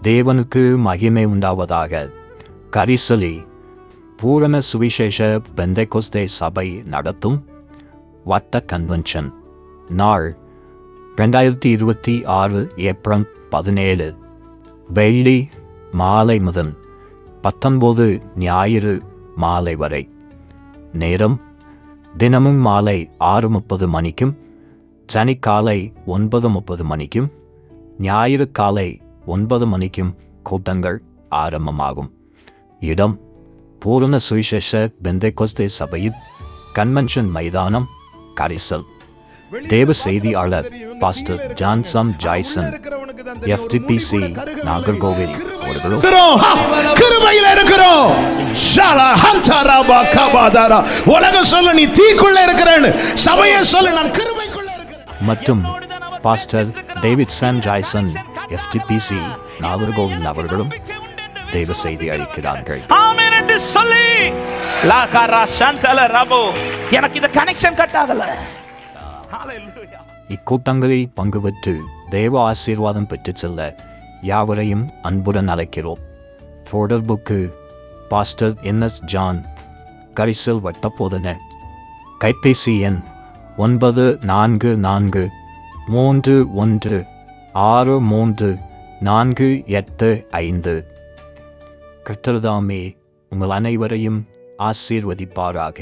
தேவனுக்கு மகிமை உண்டாவதாக. கரிசலி பூரண சுவிசேஷ பெந்தெகோஸ்தே சபை நடத்தும் வட்ட கன்வென்ஷன் நாள் 2026 ஏப்ரல் 17 வெள்ளி மாலை முதல் 19 ஞாயிறு மாலை வரை. நேரம் தினமும் மாலை 6:30 மணிக்கும் சனிக்காலை 9:30 மணிக்கும் ஞாயிறு காலை 9 மணிக்கும் கூட்டங்கள் ஆரம்பமாகும். இடம் பூரண சுவிசேஷ பெந்தெகோஸ்தே சபையின் கன்வென்ஷன் மைதானம், கரிசல். தேவ செய்தியாளர் பாஸ்டர் ஜான்சம் ஜாய்சன், FTPC நாகர்கோவில் அவர்களும் கிருபையில இருக்கிறோம். உலக சொல்ல நீ தீக்குள்ள இருக்கிறேன்னு, சபையை சொல்ல நான் கிருபைக்குள்ள இருக்கிறேன் மற்றும் பாஸ்டர் டேவிட் சாம் ஜாய்சன், FTPC நாகர்கோவில் அவர்களும் தேவ செய்தி அளிக்கிறார்கள். ஆமென் என்று சொல்லி லாகாரா சந்தல ரபோ, எனக்கு இந்த கனெக்ஷன் கட் ஆகல. ஹalleluya. இக்கூட்டங்களில் பங்கு பெற்று தேவ ஆசீர்வாதம் பெற்றுச் செல்ல யாவரையும் அன்புடன் அழைக்கிறோம். தொடர்புக்கு பாஸ்டர் NS ஜான், கரிசல் வட்டப்போதன. கைபேசி எண் 9431633485. கர்த்தர்தாமே உங்கள் அனைவரையும் ஆசீர்வதிப்பாராக.